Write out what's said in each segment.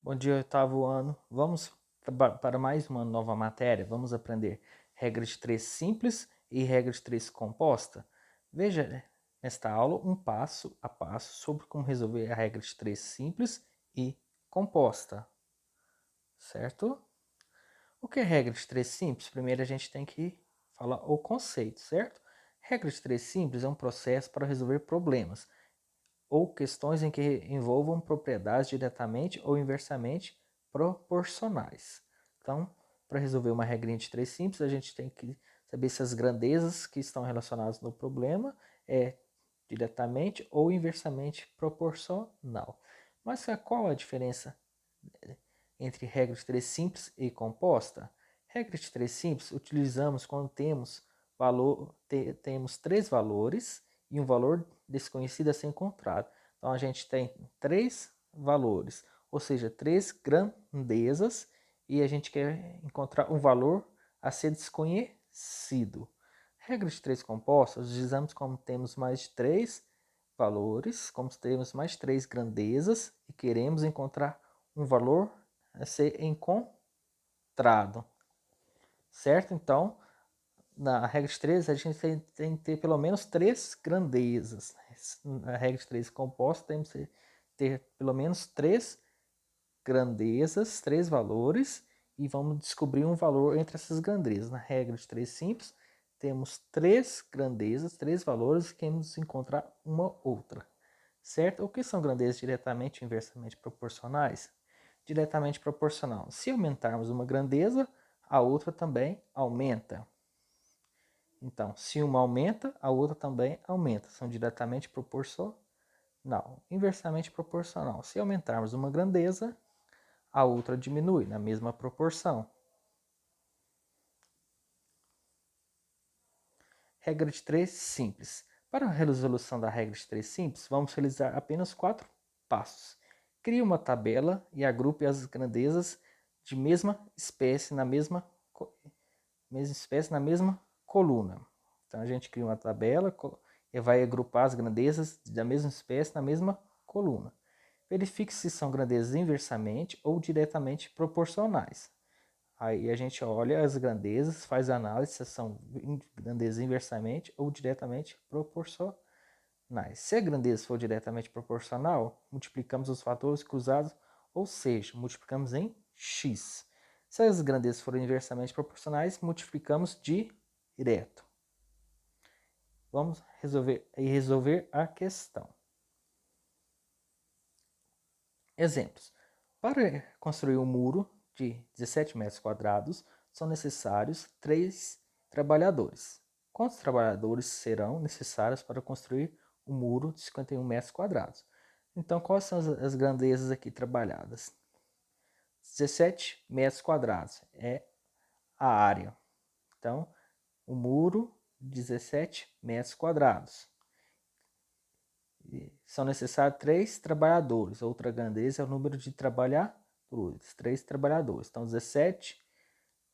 Bom dia, oitavo ano. Vamos para mais uma nova matéria. Vamos aprender regra de três simples e regra de três composta. Veja nesta aula um passo a passo sobre como resolver a regra de três simples e composta, certo? O que é regra de três simples? Primeiro a gente tem que falar o conceito, certo? Regra de três simples é um processo para resolver problemas ou questões em que envolvam propriedades diretamente ou inversamente proporcionais. Então, para resolver uma regrinha de três simples, a gente tem que saber se as grandezas que estão relacionadas no problema é diretamente ou inversamente proporcional. Mas qual a diferença entre regra de três simples e composta? Regra de três simples utilizamos quando temos três valores e um valor desconhecido a ser encontrado. Então a gente tem três valores, ou seja, três grandezas, e a gente quer encontrar um valor a ser desconhecido. Regra de três compostas, utilizamos quando temos mais de três valores, como temos mais de três grandezas e queremos encontrar um valor a ser encontrado, certo? Então, na regra de três, a gente tem que ter pelo menos três grandezas. Na regra de três composta, temos que ter pelo menos três grandezas, três valores, e vamos descobrir um valor entre essas grandezas. Na regra de três simples, temos três grandezas, três valores, e queremos encontrar uma outra, certo? O que são grandezas diretamente e inversamente proporcionais? Diretamente proporcional. Se aumentarmos uma grandeza, a outra também aumenta. Então, se uma aumenta, a outra também aumenta. São diretamente proporcional. Inversamente proporcional. Se aumentarmos uma grandeza, a outra diminui na mesma proporção. Regra de três simples. Para a resolução da regra de três simples, vamos realizar apenas quatro passos. Crie uma tabela e agrupe as grandezas de mesma espécie na mesma coluna. Então a gente cria uma tabela e vai agrupar as grandezas da mesma espécie na mesma coluna. Verifique se são grandezas inversamente ou diretamente proporcionais. Aí a gente olha as grandezas, faz a análise se são grandezas inversamente ou diretamente proporcionais. Se a grandeza for diretamente proporcional, multiplicamos os fatores cruzados, ou seja, multiplicamos em x. Se as grandezas forem inversamente proporcionais, multiplicamos direto. Vamos resolver a questão. Exemplos. Para construir um muro de 17 metros quadrados, são necessários 3 trabalhadores. Quantos trabalhadores serão necessários para construir um muro de 51 metros quadrados? Então, quais são as grandezas aqui trabalhadas? 17 metros quadrados é a área. Então, o muro, 17 metros quadrados. São necessários 3 trabalhadores. Outra grandeza é o número de trabalhadores. 3 trabalhadores. Então, 17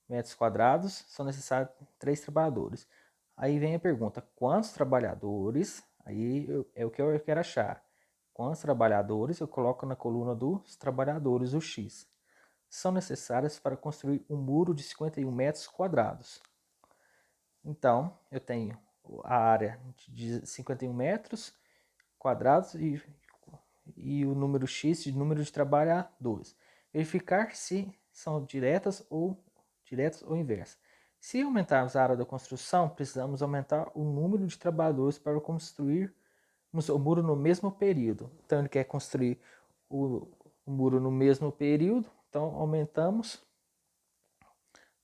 metros quadrados, são necessários 3 trabalhadores. Aí vem a pergunta, quantos trabalhadores? Aí é o que eu quero achar. Quantos trabalhadores eu coloco na coluna dos trabalhadores, o X, são necessários para construir um muro de 51 metros quadrados? Então, eu tenho a área de 51 metros quadrados e o número x de número de trabalhadores. Verificar se são diretas ou inversas. Se aumentarmos a área da construção, precisamos aumentar o número de trabalhadores para construir o muro no mesmo período. Então ele quer construir o muro no mesmo período, então aumentamos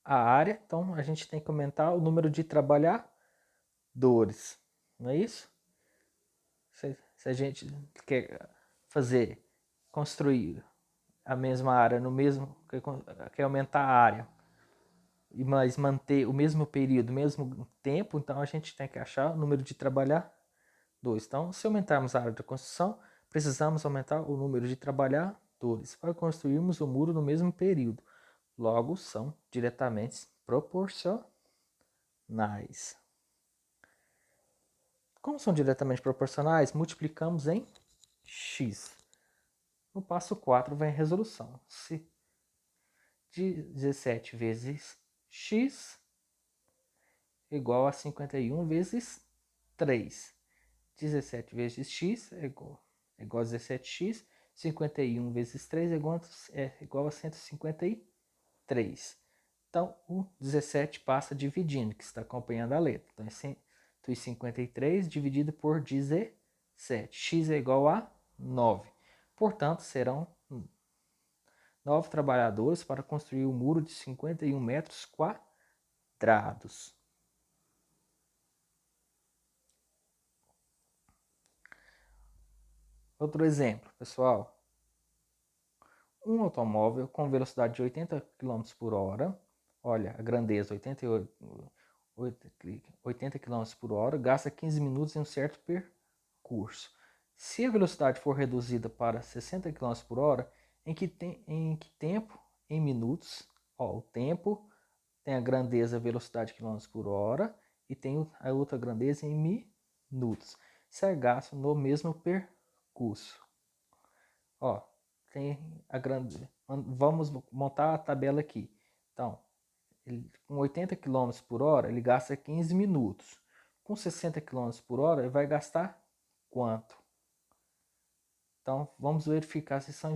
a área, então a gente tem que aumentar o número de trabalhadores, não é isso? Se a gente quer construir a mesma área no mesmo, quer aumentar a área, mas manter o mesmo período, o mesmo tempo, então a gente tem que achar o número de trabalhadores. Então, se aumentarmos a área da construção, precisamos aumentar o número de trabalhadores para construirmos o muro no mesmo período. Logo, são diretamente proporcionais. Como são diretamente proporcionais, multiplicamos em x. No passo 4 vem a resolução. Se 17 vezes x igual a 51 vezes 3. 17 vezes x é igual a 17x. 51 vezes 3 é igual a 153. Então, o 17 passa dividindo, que está acompanhando a letra. Então, é 153 dividido por 17. X é igual a 9. Portanto, serão 9 trabalhadores para construir um muro de 51 metros quadrados. Outro exemplo, pessoal. Um automóvel com velocidade de 80 km por hora, olha a grandeza, 80 km por hora, gasta 15 minutos em um certo percurso. Se a velocidade for reduzida para 60 km por hora, em que tempo? Em minutos. O tempo tem a grandeza, velocidade km por hora, e tem a outra grandeza em minutos. Se é gasto no mesmo percurso. Tem a grande. Vamos montar a tabela aqui. Então, com 80 km por hora, ele gasta 15 minutos. Com 60 km por hora, ele vai gastar quanto? Então, vamos verificar se são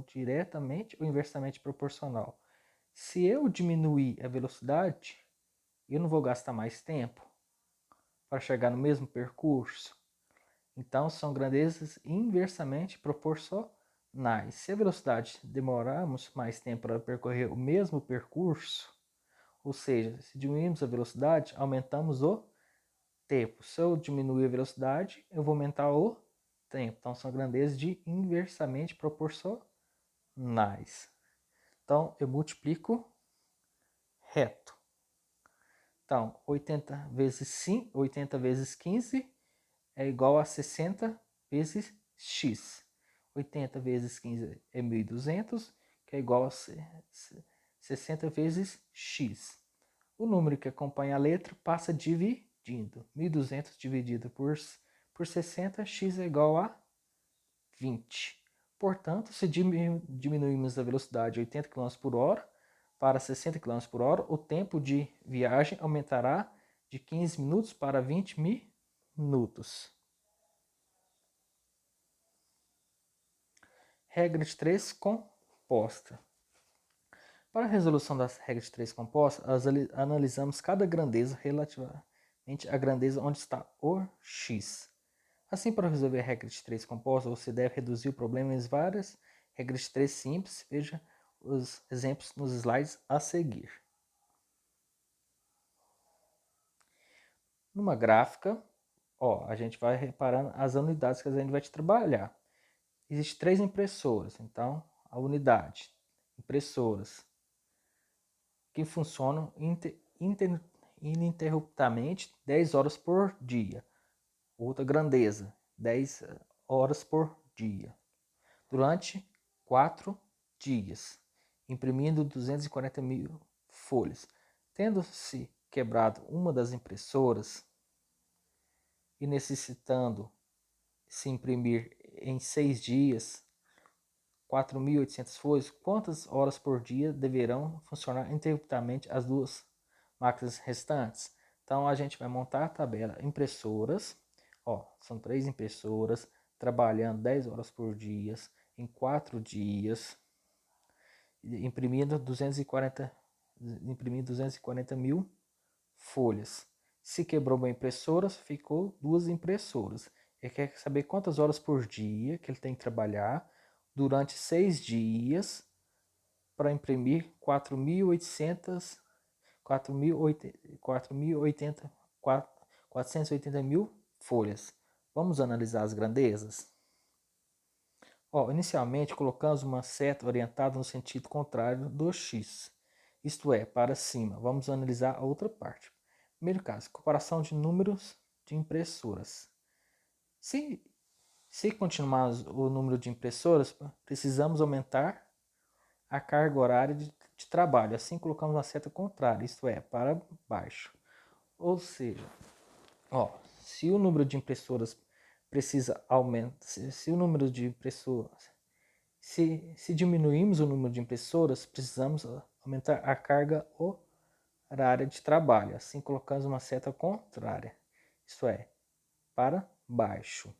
diretamente ou inversamente proporcional. Se eu diminuir a velocidade, eu não vou gastar mais tempo para chegar no mesmo percurso. Então, são grandezas inversamente proporcionais. Se a velocidade demorarmos mais tempo para percorrer o mesmo percurso, ou seja, se diminuirmos a velocidade, aumentamos o tempo. Se eu diminuir a velocidade, eu vou aumentar o tempo. Então, são grandezas de inversamente proporcionais. Então, eu multiplico reto. Então, 80 vezes 15 é igual a 60 vezes x. 80 vezes 15 é 1.200, que é igual a 60 vezes x. O número que acompanha a letra passa dividindo. 1.200 dividido por 60, x é igual a 20. Portanto, se diminuirmos a velocidade de 80 km por hora para 60 km por hora, o tempo de viagem aumentará de 15 minutos para 20 minutos. Regra de 3 composta. Para a resolução das regras de 3 composta, analisamos cada grandeza relativamente à grandeza onde está o x. Assim, para resolver a regra de 3 composta, você deve reduzir o problema em várias regras de 3 simples. Veja os exemplos nos slides a seguir. Numa gráfica, a gente vai reparando as unidades que a gente vai trabalhar. Existem 3 impressoras, então a unidade, impressoras, que funcionam ininterruptamente 10 horas por dia. Outra grandeza, 10 horas por dia. Durante 4 dias, imprimindo 240 mil folhas. Tendo-se quebrado uma das impressoras e necessitando se imprimir em 6 dias 4.800 folhas, quantas horas por dia deverão funcionar ininterruptamente as duas máquinas restantes? Então, a gente vai montar a tabela impressoras. São 3 impressoras trabalhando 10 horas por dia, em 4 dias, imprimindo 240 mil folhas. Se quebrou uma impressora, ficou 2 impressoras. Ele quer saber quantas horas por dia que ele tem que trabalhar durante 6 dias para imprimir 480 mil folhas. Vamos analisar as grandezas? Inicialmente colocamos uma seta orientada no sentido contrário do x, isto é, para cima. Vamos analisar a outra parte. Primeiro caso, comparação de números de impressoras. Se continuarmos o número de impressoras, precisamos aumentar a carga horária de trabalho. Assim colocamos uma seta contrária, isto é, para baixo. Ou seja, se o número de impressoras precisa aumentar, se o número de impressoras, se diminuirmos o número de impressoras, precisamos aumentar a carga horária de trabalho. Assim colocamos uma seta contrária, isto é, para baixo.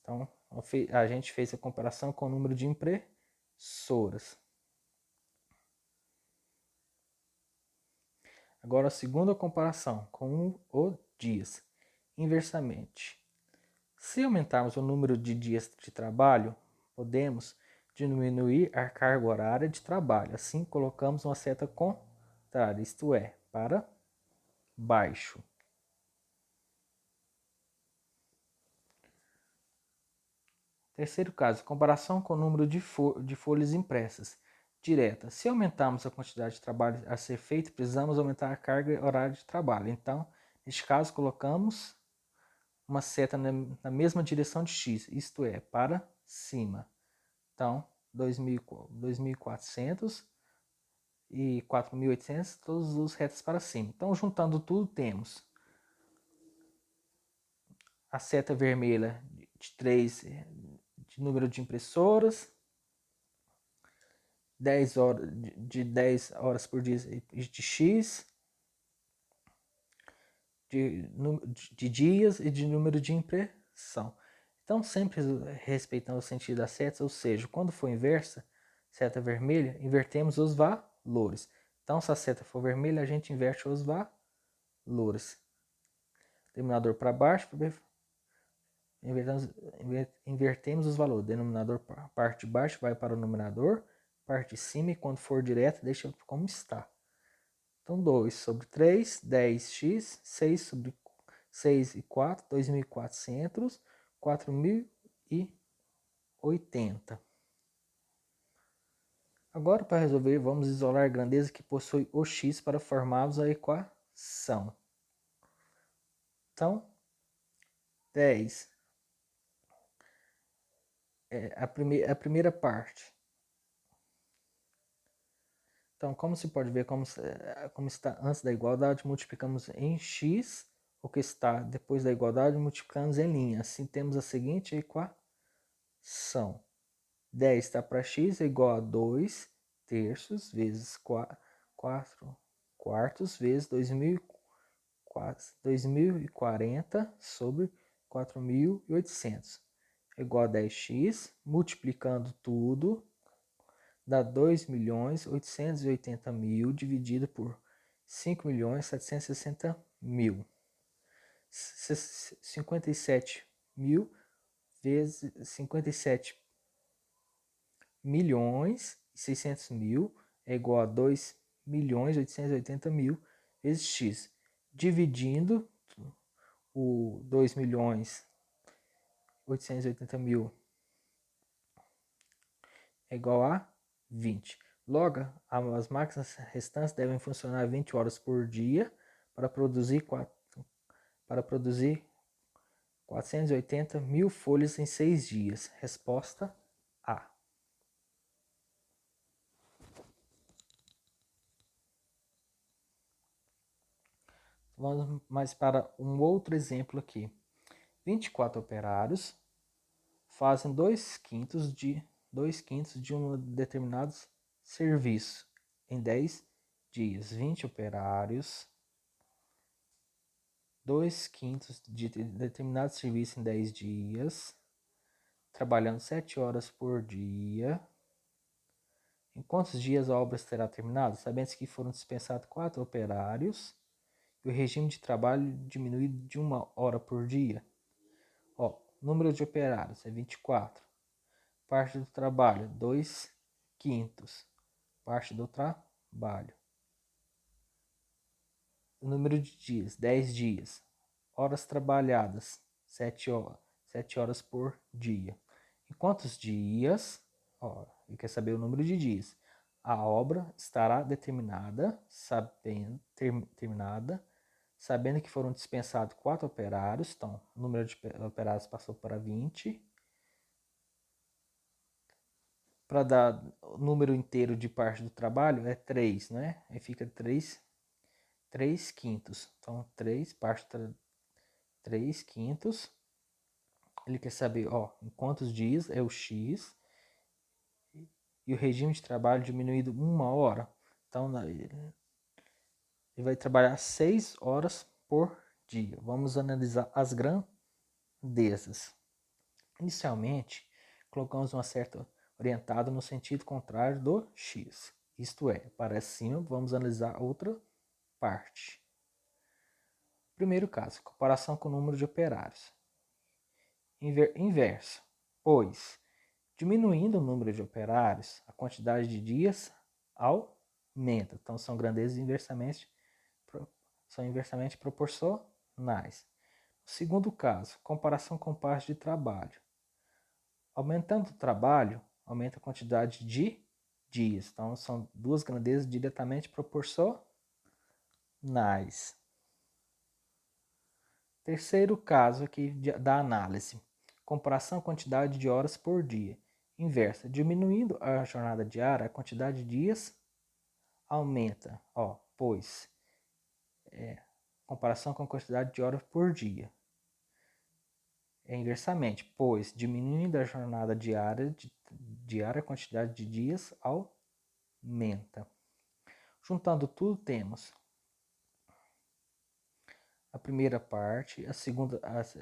Então, a gente fez a comparação com o número de impressoras. Agora, a segunda comparação com o dias. Inversamente. Se aumentarmos o número de dias de trabalho, podemos diminuir a carga horária de trabalho. Assim, colocamos uma seta contrária, isto é, para baixo. Terceiro caso, comparação com o número de folhas impressas. Direta. Se aumentarmos a quantidade de trabalho a ser feito, precisamos aumentar a carga horária de trabalho. Então, neste caso, colocamos uma seta na mesma direção de x, isto é, para cima. Então, 2.400 e 4.800, todos os retas para cima. Então, juntando tudo, temos a seta vermelha de 3 de número de impressoras, 10 horas, de 10 horas por dia de x, de dias e de número de impressão. Então, sempre respeitando o sentido das setas, ou seja, quando for inversa, seta vermelha, invertemos os valores. Então, se a seta for vermelha, a gente inverte os valores. Denominador para baixo, invertemos os valores. Denominador, parte de baixo vai para o numerador, parte de cima, e quando for direto, deixa como está. Então, 2 sobre 3, 10x, 6 sobre 6 e 4, 2.400, 4.080. Agora, para resolver, vamos isolar a grandeza que possui o x para formarmos a equação. Então, 10 é a primeira parte. Então, como se pode ver, como está antes da igualdade, multiplicamos em x, o que está depois da igualdade, multiplicamos em linha. Assim, temos a seguinte equação. 10 está para x é igual a 2 terços vezes 4 quartos vezes 2.040 sobre 4.800. É igual a 10x, multiplicando tudo, dá 2.880.000 dividido por 5.760.000. 57.000 vezes 57.600.000 é igual a 2.880.000 vezes x. Dividindo o 2.880.000 é igual a 20. Logo, as máquinas restantes devem funcionar 20 horas por dia para produzir 480.000 folhas em 6 dias. Resposta A. Vamos mais para um outro exemplo aqui. 24 operários fazem 2/5 de um determinado serviço em 10 dias. 20 operários, 2/5 de determinado serviço em 10 dias, trabalhando 7 horas por dia. Em quantos dias a obra será terminada? Sabendo que foram dispensados 4 operários e o regime de trabalho diminuído de 1 hora por dia. Número de operários é 24. Parte do trabalho, 2/5. Parte do trabalho. O número de dias, 10 dias. Horas trabalhadas, 7 horas por dia. Em quantos dias? Ele quer saber o número de dias. A obra estará terminada, sabendo que foram dispensados 4 operários. Então, o número de operários passou para 20. Para dar o número inteiro de parte do trabalho é 3, né? Aí fica 3/5. Então, 3 parte 3/5 Ele quer saber, ó, em quantos dias é o X e o regime de trabalho diminuído 1 hora. Então, ele vai trabalhar 6 horas por dia. Vamos analisar as grandezas. Inicialmente, colocamos uma certa orientada no sentido contrário do X. Isto é, para cima, vamos analisar outra parte. Primeiro caso, comparação com o número de operários. Inverso, pois, diminuindo o número de operários, a quantidade de dias aumenta. Então, são grandezas inversamente proporcionais. Segundo caso, comparação com parte de trabalho. Aumentando o trabalho, aumenta a quantidade de dias. Então, são duas grandezas diretamente proporcionais. Terceiro caso aqui da análise. Comparação quantidade de horas por dia. Inversa. Diminuindo a jornada diária, a quantidade de dias aumenta. Ó, pois, comparação com a quantidade de horas por dia. Inversamente, pois, diminuindo a jornada diária, a quantidade de dias aumenta. Juntando tudo, temos a primeira parte, a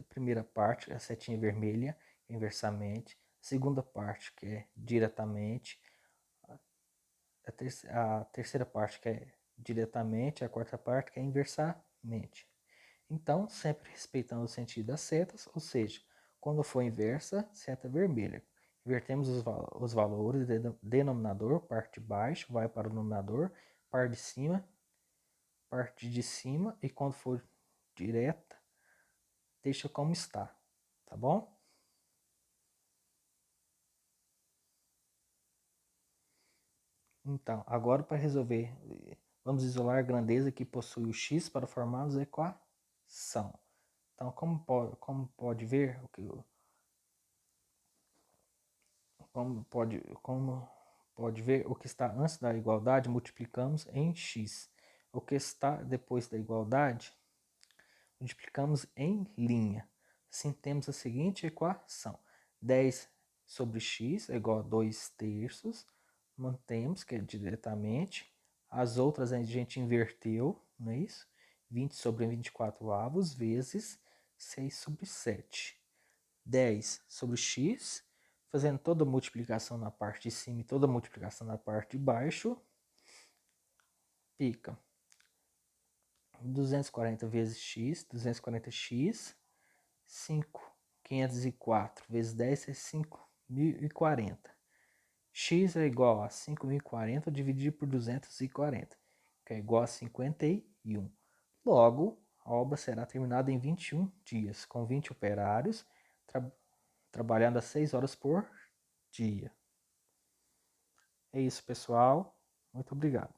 primeira parte, a setinha vermelha, inversamente, a segunda parte, que é diretamente, a terceira parte, que é diretamente, a quarta parte, que é inversamente. Então, sempre respeitando o sentido das setas, ou seja, quando for inversa, seta vermelha. Invertemos os valores, denominador, parte de baixo, vai para o numerador, parte de cima, e quando for direta, deixa como está, tá bom? Então, agora para resolver, vamos isolar a grandeza que possui o x para formarmos a equação. Então, como pode ver, como pode ver, o que está antes da igualdade multiplicamos em x. O que está depois da igualdade multiplicamos em linha. Assim temos a seguinte equação: 10 sobre x é igual a 2 terços. Mantemos, que é diretamente. As outras a gente inverteu, não é isso? 20 sobre 24 avos vezes 6 sobre 7. 10 sobre x, fazendo toda a multiplicação na parte de cima e toda a multiplicação na parte de baixo, fica 240 vezes x, 240x, 504 vezes 10 é 5.040. X é igual a 5.040 dividido por 240, que é igual a 51. Logo, a obra será terminada em 21 dias, com 20 operários, trabalhando às 6 horas por dia. É isso, pessoal. Muito obrigado.